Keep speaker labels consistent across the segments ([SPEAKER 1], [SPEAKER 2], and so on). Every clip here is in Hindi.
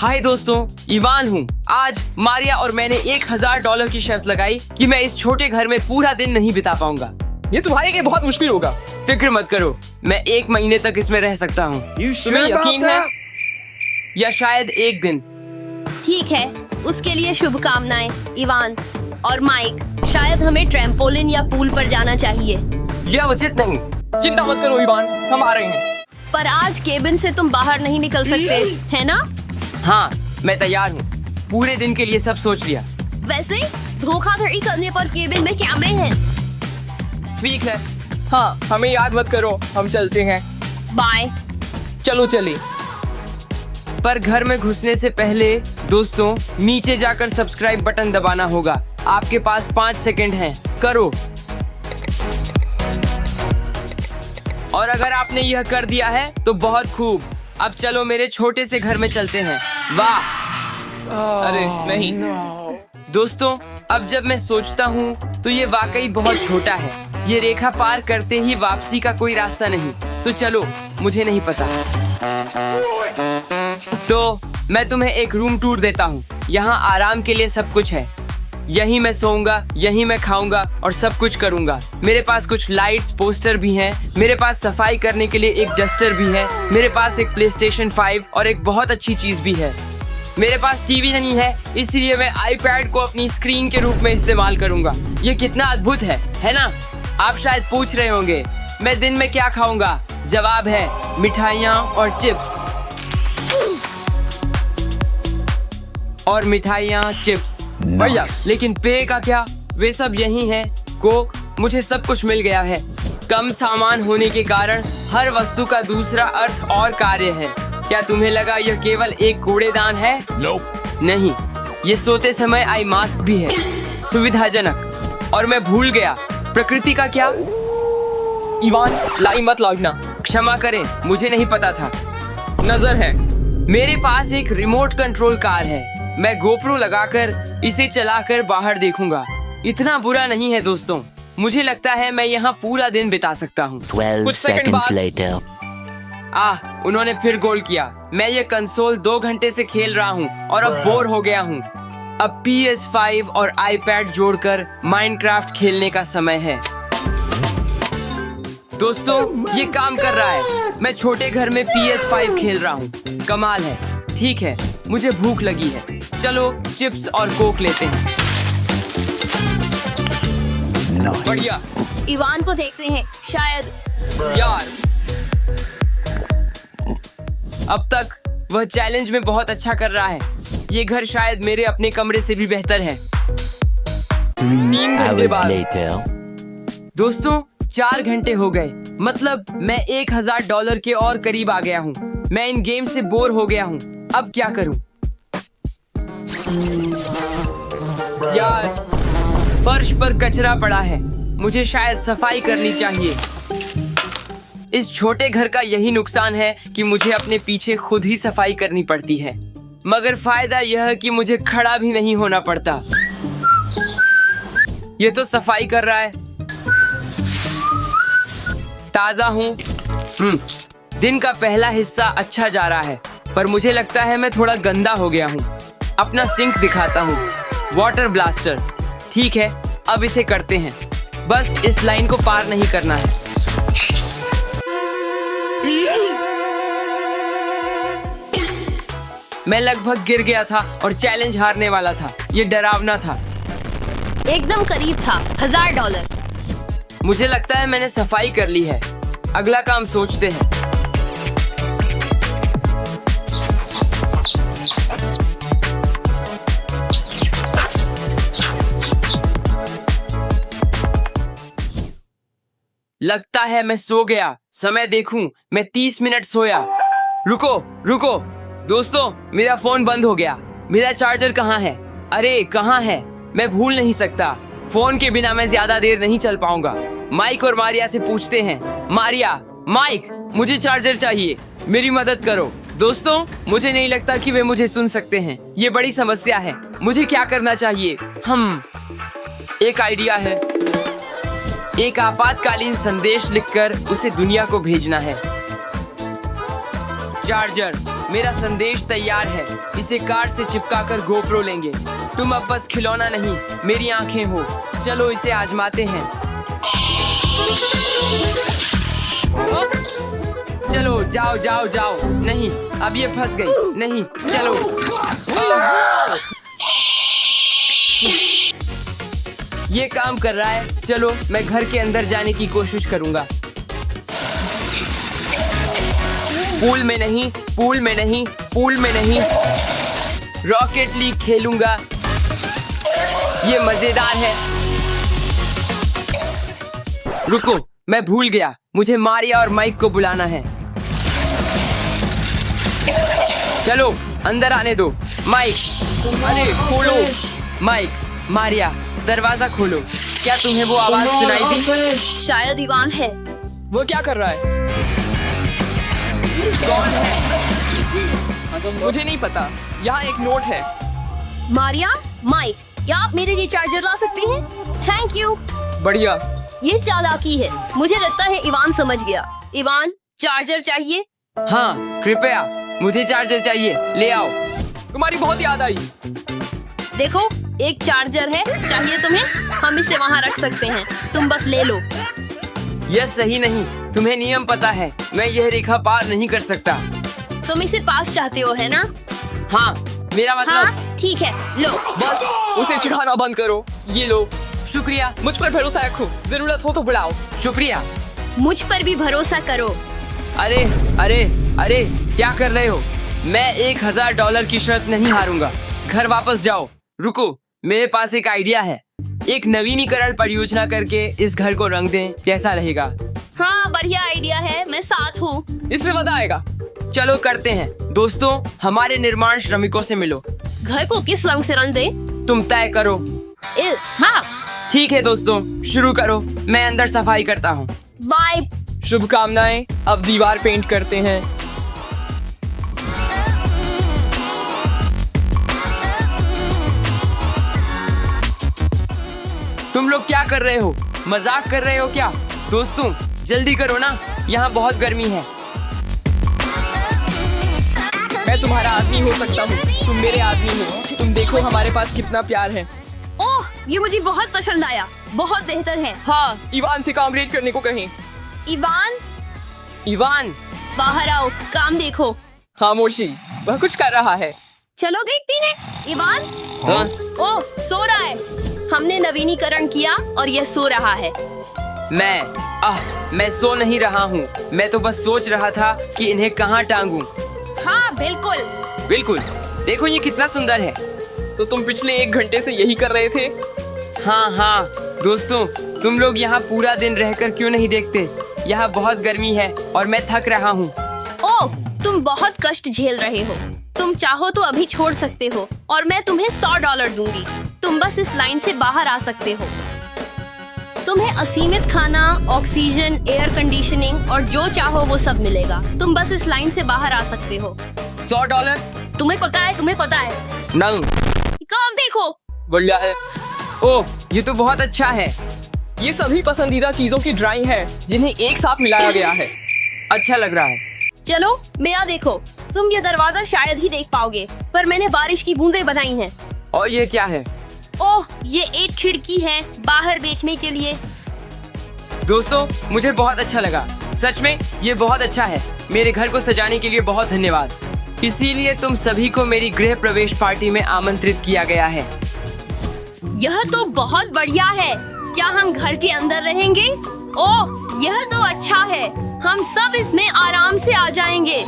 [SPEAKER 1] हाय दोस्तों, इवान हूँ। आज मारिया और मैंने $1000 की शर्त लगाई कि मैं इस छोटे घर में पूरा दिन नहीं बिता पाऊंगा।
[SPEAKER 2] ये तुम्हारे लिए बहुत मुश्किल होगा।
[SPEAKER 1] फिक्र मत करो, मैं 1 महीने तक इसमें रह सकता हूँ।
[SPEAKER 2] तुम्हें यकीन है?
[SPEAKER 1] या शायद 1 दिन।
[SPEAKER 3] ठीक है, उसके लिए शुभकामनाएं इवान और माइक। शायद हमें ट्रैम्पोलिन या पूल पर जाना चाहिए।
[SPEAKER 1] यह उचित नहीं।
[SPEAKER 2] चिंता मत करो इवान, हम आ रहे हैं।
[SPEAKER 3] पर आज केबिन से तुम बाहर नहीं निकल सकते, है ना?
[SPEAKER 1] हाँ, मैं तैयार हूँ। पूरे दिन के लिए सब सोच लिया।
[SPEAKER 3] वैसे धोखाधड़ी करने पर केबिन में कैमरे हैं।
[SPEAKER 1] ठीक है।
[SPEAKER 2] हाँ, हमें याद मत करो, हम चलते हैं।
[SPEAKER 3] बाय।
[SPEAKER 2] चलो चलिए।
[SPEAKER 1] पर घर में घुसने से पहले दोस्तों, नीचे जाकर सब्सक्राइब बटन दबाना होगा। आपके पास 5 सेकंड हैं, करो। और अगर आपने यह कर दिया है तो बहुत खूब। अब चलो मेरे छोटे से घर में चलते हैं। वाह!
[SPEAKER 2] अरे नहीं।
[SPEAKER 1] दोस्तों, अब जब मैं सोचता हूँ तो ये वाकई बहुत छोटा है। ये रेखा पार करते ही वापसी का कोई रास्ता नहीं। तो चलो, मुझे नहीं पता। तो मैं तुम्हें एक रूम टूर देता हूँ। यहाँ आराम के लिए सब कुछ है। यहीं मैं सोऊंगा, यहीं मैं खाऊंगा और सब कुछ करूंगा। मेरे पास कुछ लाइट्स, पोस्टर भी हैं। मेरे पास सफाई करने के लिए एक डस्टर भी है। मेरे पास एक PlayStation 5 और एक बहुत अच्छी चीज भी है। मेरे पास टीवी नहीं है, इसलिए मैं iPad को अपनी स्क्रीन के रूप में इस्तेमाल करूंगा। ये कितना अद्भुत है ना? आप शायद पूछ रहे होंगे, मैं दिन में क्या खाऊंगा? जवाब है मिठाइयाँ और चिप्स। और मिठाइयाँ, चिप्स।
[SPEAKER 2] भैया,
[SPEAKER 1] लेकिन पेय का क्या? वे सब यही हैं। कोक, मुझे सब कुछ मिल गया है। कम सामान होने के कारण हर वस्तु का दूसरा अर्थ और कार्य है। क्या तुम्हें लगा यह केवल एक कूड़ेदान है? नहीं, ये सोते समय आई मास्क भी है। सुविधाजनक। और मैं भूल गया, प्रकृति का क्या?
[SPEAKER 2] इवान, लाई मत लगना।
[SPEAKER 1] क्षमा करें, मुझे नहीं पता था।
[SPEAKER 2] नजर है।
[SPEAKER 1] मेरे पास एक रिमोट कंट्रोल कार है। मैं गोप्रो लगाकर इसे चलाकर बाहर देखूंगा। इतना बुरा नहीं है दोस्तों। मुझे लगता है मैं यहाँ पूरा दिन बिता सकता हूँ।
[SPEAKER 4] 12 seconds later.
[SPEAKER 1] उन्होंने फिर गोल किया। मैं ये कंसोल 2 घंटे से खेल रहा हूँ और अब बोर हो गया हूँ। अब PS5 और iPad जोड़कर माइनक्राफ्ट खेलने का समय है। दोस्तों, ये काम कर रहा है। मैं छोटे घर में PS5 खेल रहा हूँ। कमाल है। ठीक है, मुझे भूख लगी है। चलो चिप्स और कोक लेते हैं।
[SPEAKER 2] बढ़िया।
[SPEAKER 3] इवान को देखते हैं, शायद।
[SPEAKER 1] यार, अब तक वह चैलेंज में बहुत अच्छा कर रहा है। ये घर शायद मेरे अपने कमरे से भी बेहतर है।
[SPEAKER 2] 3 घंटे
[SPEAKER 4] Hours
[SPEAKER 2] बाद।
[SPEAKER 4] later.
[SPEAKER 1] दोस्तों, 4 घंटे हो गए। मतलब मैं $1000 के और करीब आ गया हूँ। मैं इन गेम से बोर हो गया हूँ। अब क्या करूँ? यार, फर्श पर कचरा पड़ा है। मुझे शायद सफाई करनी चाहिए। इस छोटे घर का यही नुकसान है कि मुझे अपने पीछे खुद ही सफाई करनी पड़ती है। मगर फायदा यह है कि मुझे खड़ा भी नहीं होना पड़ता। ये तो सफाई कर रहा है। ताजा हूँ। दिन का पहला हिस्सा अच्छा जा रहा है, पर मुझे लगता है मैं थोड़ा गंदा हो गया हूँ। अपना सिंक दिखाता हूँ। Water blaster. ठीक है, अब इसे करते हैं। बस इस लाइन को पार नहीं करना है। मैं लगभग गिर गया था और चैलेंज हारने वाला था। ये डरावना था।
[SPEAKER 3] एकदम करीब था। $1000।
[SPEAKER 1] मुझे लगता है मैंने सफाई कर ली है। अगला काम सोचते हैं। लगता है मैं सो गया। समय देखूं, मैं 30 मिनट सोया। रुको दोस्तों, मेरा फोन बंद हो गया। मेरा चार्जर कहाँ है? अरे कहाँ है? मैं भूल नहीं सकता। फोन के बिना मैं ज्यादा देर नहीं चल पाऊंगा। माइक और मारिया से पूछते हैं। मारिया, माइक, मुझे चार्जर चाहिए। मेरी मदद करो। दोस्तों, मुझे नहीं लगता कि वे मुझे सुन सकते हैं। ये बड़ी समस्या है। मुझे क्या करना चाहिए? एक आइडिया है। एक आपातकालीन संदेश लिखकर उसे दुनिया को भेजना है। चार्जर। मेरा संदेश तैयार है। इसे कार से चिपकाकर गोप्रो लेंगे। तुम अब बस खिलौना नहीं, मेरी आंखें हो। चलो इसे आजमाते हैं। चलो जाओ जाओ जाओ। नहीं, अब ये फंस गई। नहीं, चलो। ये काम कर रहा है। चलो मैं घर के अंदर जाने की कोशिश करूंगा। पूल में नहीं, पूल में नहीं, पूल में नहीं। रॉकेट लीग खेलूंगा। ये मजेदार है। रुको, मैं भूल गया। मुझे मारिया और माइक को बुलाना है। चलो अंदर आने दो। माइक, अरे खोलो। माइक, मारिया, दरवाजा खोलो। क्या तुम्हें वो आवाज सुनाई दी?
[SPEAKER 3] शायद इवान है।
[SPEAKER 2] वो क्या कर रहा है?
[SPEAKER 1] कौन है?
[SPEAKER 2] मुझे नहीं पता। यहाँ एक नोट है।
[SPEAKER 3] मारिया, माइक, क्या आप मेरे लिए चार्जर ला सकते हैं? Thank you.
[SPEAKER 2] बढ़िया।
[SPEAKER 3] ये चालाकी है। मुझे लगता है इवान समझ गया। इवान, चार्जर चाहिए?
[SPEAKER 1] हाँ, कृपया मुझे चार्जर चाहिए। ले आओ।
[SPEAKER 2] तुम्हारी बहुत याद आई।
[SPEAKER 3] देखो, एक चार्जर है। चाहिए तुम्हें? हम इसे वहाँ रख सकते हैं। तुम बस ले लो।
[SPEAKER 1] यह सही नहीं। तुम्हें नियम पता है। मैं यह रेखा पार नहीं कर सकता।
[SPEAKER 3] तुम इसे पास चाहते हो, है ना?
[SPEAKER 1] हाँ, मेरा मतलब।
[SPEAKER 3] हाँ, ठीक है, लो।
[SPEAKER 2] बस उसे चिढ़ाना बंद करो। ये लो।
[SPEAKER 1] शुक्रिया,
[SPEAKER 2] मुझ पर भरोसा रखो। जरूरत हो तो बुलाओ।
[SPEAKER 1] शुक्रिया।
[SPEAKER 3] मुझ पर भी भरोसा करो।
[SPEAKER 1] अरे अरे अरे, क्या कर रहे हो? मैं $1000 की शर्त नहीं हारूंगा। घर वापस जाओ। रुको, मेरे पास एक आइडिया है। एक नवीनीकरण परियोजना करके इस घर को रंग दें। कैसा रहेगा?
[SPEAKER 3] हाँ, बढ़िया आइडिया है। मैं साथ हूँ।
[SPEAKER 2] इससे मजा आएगा।
[SPEAKER 1] चलो करते हैं। दोस्तों, हमारे निर्माण श्रमिकों से मिलो।
[SPEAKER 3] घर को किस रंग से रंग दे?
[SPEAKER 1] तुम तय करो।
[SPEAKER 3] हाँ,
[SPEAKER 1] ठीक है दोस्तों, शुरू करो। मैं अंदर सफाई करता हूँ।
[SPEAKER 3] बाय।
[SPEAKER 2] शुभकामनाएं। अब दीवार पेंट करते हैं।
[SPEAKER 1] तुम लोग क्या कर रहे हो? मजाक कर रहे हो क्या? दोस्तों, जल्दी करो ना, यहाँ बहुत गर्मी है।
[SPEAKER 2] मैं तुम्हारा आदमी हो सकता हूँ। तुम मेरे आदमी हो। तुम देखो हमारे पास कितना प्यार है।
[SPEAKER 3] ओह, ये मुझे बहुत पसंद आया। बहुत बेहतर है।
[SPEAKER 2] हाँ, इवान से काम रेट करने को कहें।
[SPEAKER 3] इवान,
[SPEAKER 1] इवान,
[SPEAKER 3] बाहर आओ। काम देखो।
[SPEAKER 2] खामोशी, वह कुछ कर रहा है।
[SPEAKER 3] चलो देखते हैं। इवान,
[SPEAKER 1] हाँ?
[SPEAKER 3] ओह, सो रहा है। हमने नवीनीकरण किया और यह सो रहा है।
[SPEAKER 1] मैं सो नहीं रहा हूँ। मैं तो बस सोच रहा था कि इन्हें कहाँ टांगूं।
[SPEAKER 3] हाँ, बिल्कुल।
[SPEAKER 1] बिल्कुल। देखो ये कितना सुंदर है।
[SPEAKER 2] तो तुम पिछले 1 घंटे से यही कर रहे थे?
[SPEAKER 1] हाँ हाँ दोस्तों, तुम लोग यहाँ पूरा दिन रहकर क्यों नहीं देखते? यहाँ बहुत गर्मी है और मैं थक रहा हूँ।
[SPEAKER 3] ओह, तुम बहुत कष्ट झेल रहे हो। तुम चाहो तो अभी छोड़ सकते हो और मैं तुम्हें $100 दूंगी। तुम बस इस लाइन से बाहर आ सकते हो। तुम्हें असीमित खाना, ऑक्सीजन, एयर कंडीशनिंग और जो चाहो वो सब मिलेगा। तुम बस इस लाइन से बाहर आ सकते हो।
[SPEAKER 1] $100?
[SPEAKER 3] तुम्हें पता है, तुम्हें पता है।
[SPEAKER 1] नहीं।
[SPEAKER 3] काम देखो।
[SPEAKER 2] बढ़िया है।
[SPEAKER 1] ओह, ये तो बहुत अच्छा है।
[SPEAKER 2] ये सभी पसंदीदा चीजों की ड्राइंग है जिन्हें एक साथ मिलाया गया है।
[SPEAKER 1] अच्छा लग रहा है।
[SPEAKER 3] चलो मेरा देखो। तुम ये दरवाजा शायद ही देख पाओगे, पर मैंने बारिश की बूंदें बनाई हैं।
[SPEAKER 1] और ये क्या है?
[SPEAKER 3] ओह, ये एक खिड़की है बाहर बेचने के लिए।
[SPEAKER 1] दोस्तों, मुझे बहुत अच्छा लगा। सच में ये बहुत अच्छा है। मेरे घर को सजाने के लिए बहुत धन्यवाद। इसीलिए तुम सभी को मेरी गृह प्रवेश पार्टी में आमंत्रित किया गया है।
[SPEAKER 3] यह तो बहुत बढ़िया है। क्या हम घर के अंदर रहेंगे? ओह, यह तो अच्छा है। हम सब इसमें आराम से आ जाएंगे।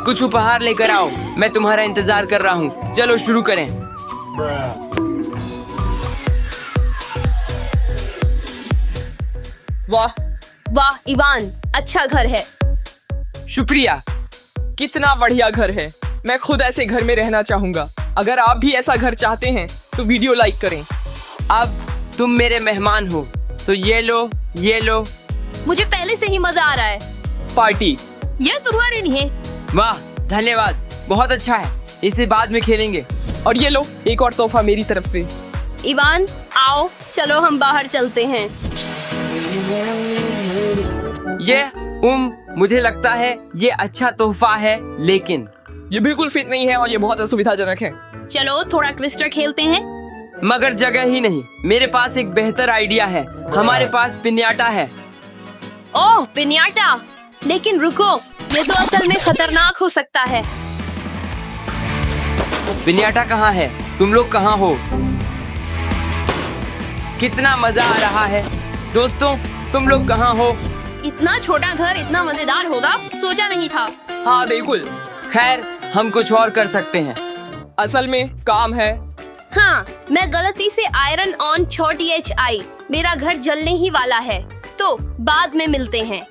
[SPEAKER 1] कुछ उपहार लेकर आओ। मैं तुम्हारा इंतजार कर रहा हूँ। चलो शुरू करें।
[SPEAKER 2] वाह,
[SPEAKER 3] वाह इवान, अच्छा घर है।
[SPEAKER 1] शुक्रिया।
[SPEAKER 2] कितना बढ़िया घर है। मैं खुद ऐसे घर में रहना चाहूंगा। अगर आप भी ऐसा घर चाहते हैं तो वीडियो लाइक करें।
[SPEAKER 1] अब तुम मेरे मेहमान हो, तो ये लो, ये लो।
[SPEAKER 3] मुझे पहले से ही मजा आ रहा है।
[SPEAKER 2] पार्टी।
[SPEAKER 3] यह तुम्हारे लिए।
[SPEAKER 1] वाह, धन्यवाद। बहुत अच्छा है। इसे बाद में खेलेंगे।
[SPEAKER 2] और ये लो, एक और तोहफा मेरी तरफ से।
[SPEAKER 3] इवान, आओ, चलो हम बाहर चलते हैं।
[SPEAKER 1] ये मुझे लगता है ये अच्छा तोहफा है, लेकिन
[SPEAKER 2] ये बिल्कुल फिट नहीं है और ये बहुत असुविधाजनक है।
[SPEAKER 3] चलो थोड़ा ट्विस्टर खेलते हैं।
[SPEAKER 1] मगर जगह ही नहीं। मेरे पास एक बेहतर आइडिया है। हमारे पास पिन्याटा है।
[SPEAKER 3] ओह पिन्याटा, लेकिन रुको, ये तो असल में खतरनाक हो सकता है।
[SPEAKER 1] पिन्याटा कहाँ है? तुम लोग कहाँ हो? कितना मजा आ रहा है। दोस्तों, तुम लोग कहाँ हो?
[SPEAKER 3] इतना छोटा घर इतना मजेदार होगा, सोचा नहीं था।
[SPEAKER 2] हाँ बिल्कुल।
[SPEAKER 1] खैर, हम कुछ और कर सकते हैं।
[SPEAKER 2] असल में काम है।
[SPEAKER 3] हाँ, मैं गलती से आयरन ऑन छोटी HI। मेरा घर जलने ही वाला है, तो बाद में मिलते हैं।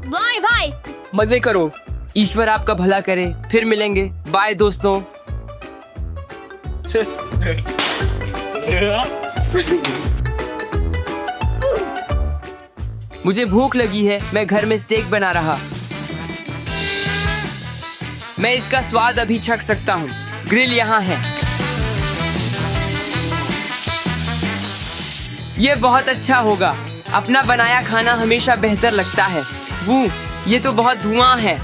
[SPEAKER 3] Bye bye.
[SPEAKER 2] मजे करो।
[SPEAKER 1] ईश्वर आपका भला करे। फिर मिलेंगे। बाय दोस्तों। मुझे भूख लगी है। मैं घर में स्टेक बना रहा। मैं इसका स्वाद अभी चख सकता हूँ। ग्रिल यहाँ है। ये बहुत अच्छा होगा। अपना बनाया खाना हमेशा बेहतर लगता है। वो ये तो बहुत धुआं है।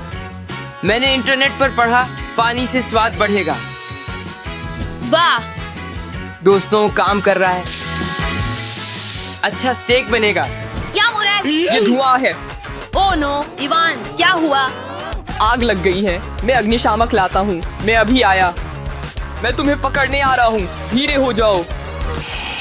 [SPEAKER 1] मैंने इंटरनेट पर पढ़ा, पानी से स्वाद बढ़ेगा।
[SPEAKER 3] वाह,
[SPEAKER 1] दोस्तों, काम कर रहा है। अच्छा स्टेक बनेगा।
[SPEAKER 3] क्या हो रहा है?
[SPEAKER 2] ये धुआं है।
[SPEAKER 3] ओह नो, इवान, क्या हुआ?
[SPEAKER 2] आग लग गई है। मैं अग्निशामक लाता हूँ। मैं अभी आया। मैं तुम्हें पकड़ने आ रहा हूँ। धीरे हो जाओ।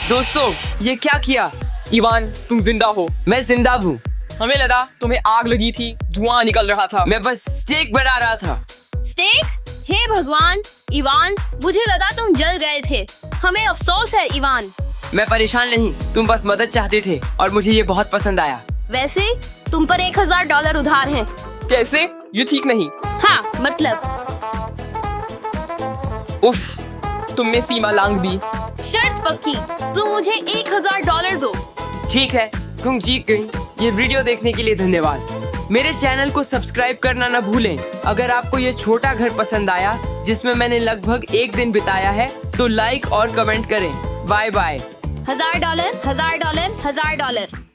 [SPEAKER 1] दोस्तों, ये क्या किया?
[SPEAKER 2] इवान, तुम जिंदा हो।
[SPEAKER 1] मैं जिंदा हूँ।
[SPEAKER 2] हमें लगा तुम्हें आग लगी थी, धुआं निकल रहा था।
[SPEAKER 1] मैं बस स्टेक बना रहा था।
[SPEAKER 3] स्टेक? हे भगवान, इवान, मुझे लगा तुम जल गए थे। हमें अफसोस है इवान।
[SPEAKER 1] मैं परेशान नहीं, तुम बस मदद चाहते थे और मुझे ये बहुत पसंद आया।
[SPEAKER 3] वैसे तुम पर $1000 उधार हैं।
[SPEAKER 2] कैसे? ये ठीक नहीं।
[SPEAKER 3] हाँ, मतलब
[SPEAKER 1] उफ,
[SPEAKER 2] तुमने सीमा लांघ दी।
[SPEAKER 3] शर्त पक्की, तुम मुझे $1000 दो।
[SPEAKER 1] ठीक है, तुम जीत गई। ये वीडियो देखने के लिए धन्यवाद। मेरे चैनल को सब्सक्राइब करना न भूलें। अगर आपको ये छोटा घर पसंद आया जिसमें मैंने लगभग 1 दिन बिताया है, तो लाइक और कमेंट करें। Bye bye.
[SPEAKER 3] $1000, $1000, $1000।